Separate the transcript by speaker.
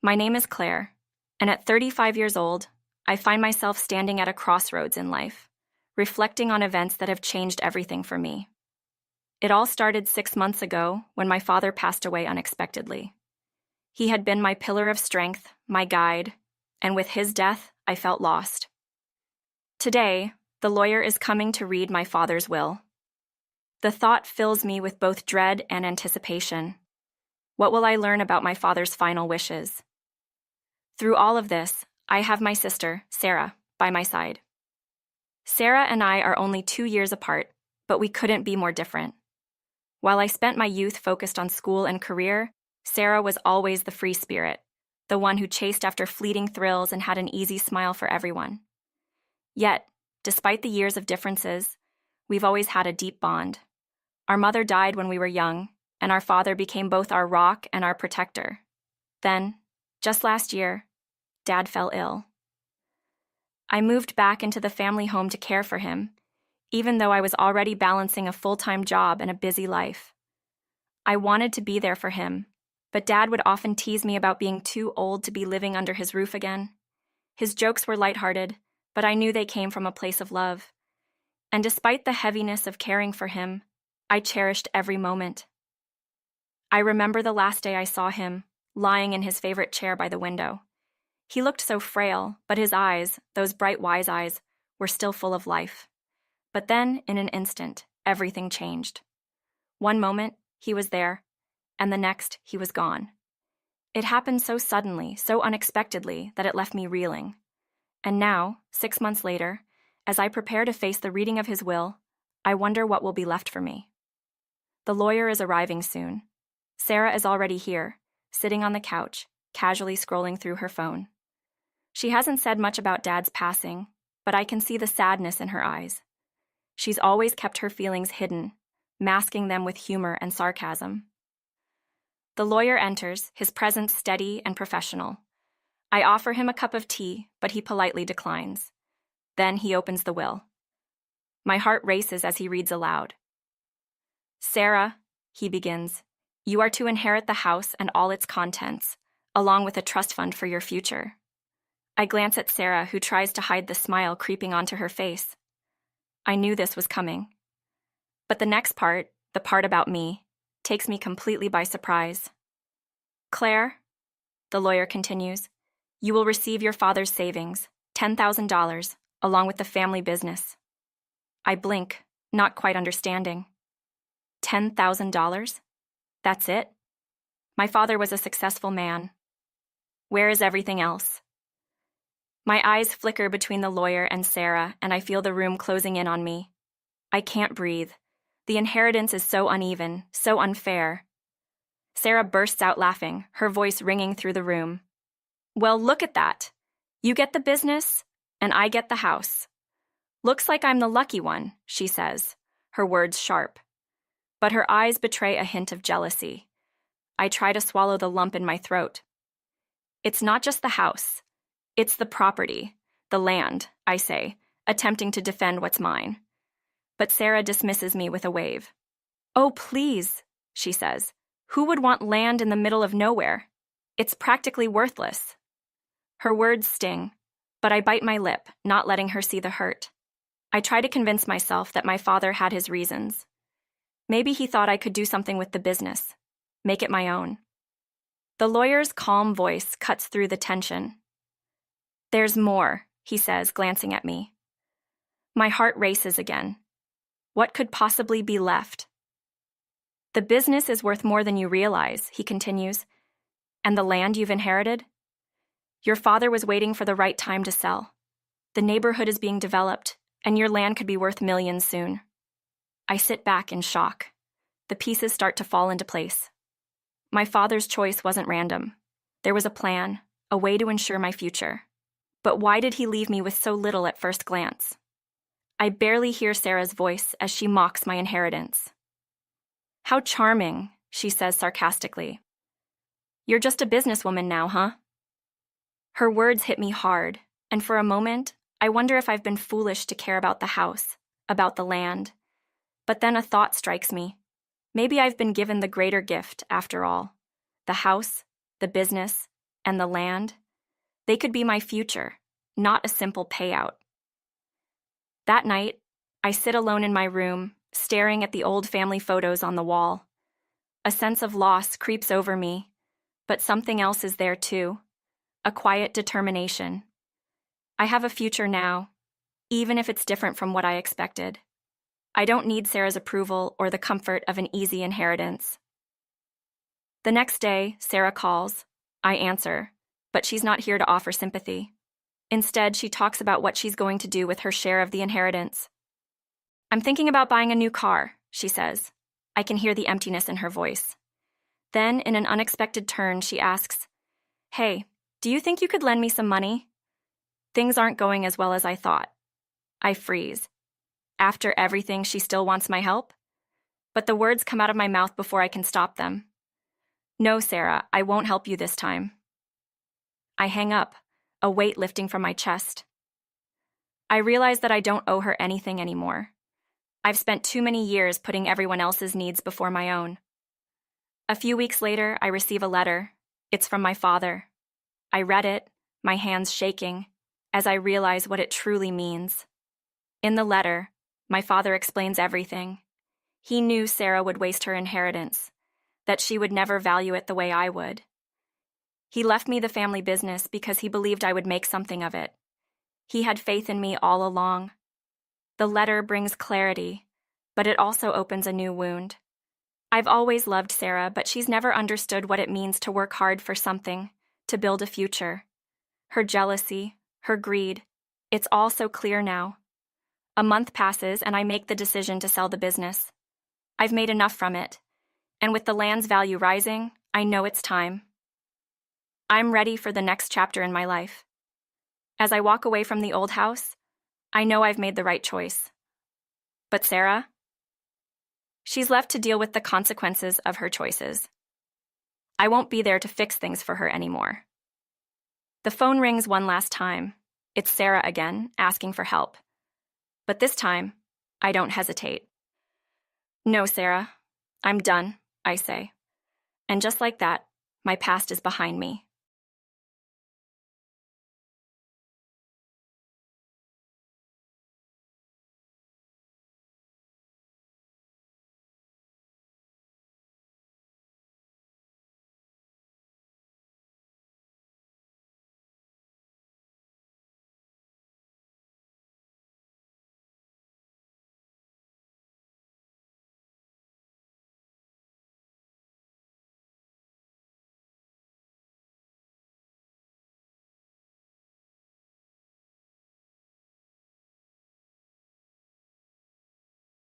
Speaker 1: My name is Claire, and at 35 years old, I find myself standing at a crossroads in life, reflecting on events that have changed everything for me. It all started 6 months ago when my father passed away unexpectedly. He had been my pillar of strength, my guide, and with his death, I felt lost. Today, the lawyer is coming to read my father's will. The thought fills me with both dread and anticipation. What will I learn about my father's final wishes? Through all of this, I have my sister, Sarah, by my side. Sarah and I are only 2 years apart, but we couldn't be more different. While I spent my youth focused on school and career, Sarah was always the free spirit, the one who chased after fleeting thrills and had an easy smile for everyone. Yet, despite the years of differences, we've always had a deep bond. Our mother died when we were young, and our father became both our rock and our protector. Then, just last year, Dad fell ill. I moved back into the family home to care for him, even though I was already balancing a full-time job and a busy life. I wanted to be there for him, but Dad would often tease me about being too old to be living under his roof again. His jokes were lighthearted, but I knew they came from a place of love. And despite the heaviness of caring for him, I cherished every moment. I remember the last day I saw him, lying in his favorite chair by the window. He looked so frail, but his eyes, those bright wise eyes, were still full of life. But then, in an instant, everything changed. One moment, he was there, and the next, he was gone. It happened so suddenly, so unexpectedly, that it left me reeling. And now, 6 months later, as I prepare to face the reading of his will, I wonder what will be left for me. The lawyer is arriving soon. Sarah is already here, sitting on the couch, casually scrolling through her phone. She hasn't said much about Dad's passing, but I can see the sadness in her eyes. She's always kept her feelings hidden, masking them with humor and sarcasm. The lawyer enters, his presence steady and professional. I offer him a cup of tea, but he politely declines. Then he opens the will. My heart races as he reads aloud. "Sarah," he begins, "you are to inherit the house and all its contents, along with a trust fund for your future." I glance at Sarah, who tries to hide the smile creeping onto her face. I knew this was coming. But the next part, the part about me, takes me completely by surprise. "Claire," the lawyer continues, "you will receive your father's savings, $10,000, along with the family business." I blink, not quite understanding. $10,000? That's it? My father was a successful man. Where is everything else? My eyes flicker between the lawyer and Sarah, and I feel the room closing in on me. I can't breathe. The inheritance is so uneven, so unfair. Sarah bursts out laughing, her voice ringing through the room. "Well, look at that. You get the business, and I get the house. Looks like I'm the lucky one," she says, her words sharp. But her eyes betray a hint of jealousy. I try to swallow the lump in my throat. "It's not just the house. It's the property, the land," I say, attempting to defend what's mine. But Sarah dismisses me with a wave. "Oh, please," she says. "Who would want land in the middle of nowhere? It's practically worthless." Her words sting, but I bite my lip, not letting her see the hurt. I try to convince myself that my father had his reasons. Maybe he thought I could do something with the business, make it my own. The lawyer's calm voice cuts through the tension. "There's more," he says, glancing at me. My heart races again. What could possibly be left? "The business is worth more than you realize," he continues. "And the land you've inherited? Your father was waiting for the right time to sell. The neighborhood is being developed, and your land could be worth millions soon." I sit back in shock. The pieces start to fall into place. My father's choice wasn't random. There was a plan, a way to ensure my future. But why did he leave me with so little at first glance? I barely hear Sarah's voice as she mocks my inheritance. "How charming," she says sarcastically. "You're just a businesswoman now, huh?" Her words hit me hard, and for a moment, I wonder if I've been foolish to care about the house, about the land. But then a thought strikes me. Maybe I've been given the greater gift, after all. The house, the business, and the land, they could be my future, not a simple payout. That night, I sit alone in my room, staring at the old family photos on the wall. A sense of loss creeps over me, but something else is there too, a quiet determination. I have a future now, even if it's different from what I expected. I don't need Sarah's approval or the comfort of an easy inheritance. The next day, Sarah calls. I answer, but she's not here to offer sympathy. Instead, she talks about what she's going to do with her share of the inheritance. I'm thinking about buying a new car, she says. I can hear the emptiness in her voice. Then, in an unexpected turn, she asks, "Hey, do you think you could lend me some money?" Things aren't going as well as I thought. I freeze. After everything, she still wants my help? But the words come out of my mouth before I can stop them. "No, Sarah, I won't help you this time." I hang up, a weight lifting from my chest. I realize that I don't owe her anything anymore. I've spent too many years putting everyone else's needs before my own. A few weeks later, I receive a letter. It's from my father. I read it, my hands shaking, as I realize what it truly means. In the letter, my father explains everything. He knew Sarah would waste her inheritance, that she would never value it the way I would. He left me the family business because he believed I would make something of it. He had faith in me all along. The letter brings clarity, but it also opens a new wound. I've always loved Sarah, but she's never understood what it means to work hard for something, to build a future. Her jealousy, her greed, it's all so clear now. A month passes and I make the decision to sell the business. I've made enough from it, and with the land's value rising, I know it's time. I'm ready for the next chapter in my life. As I walk away from the old house, I know I've made the right choice. But Sarah? She's left to deal with the consequences of her choices. I won't be there to fix things for her anymore. The phone rings one last time. It's Sarah again, asking for help. But this time, I don't hesitate. "No, Sarah, I'm done," I say. And just like that, my past is behind me.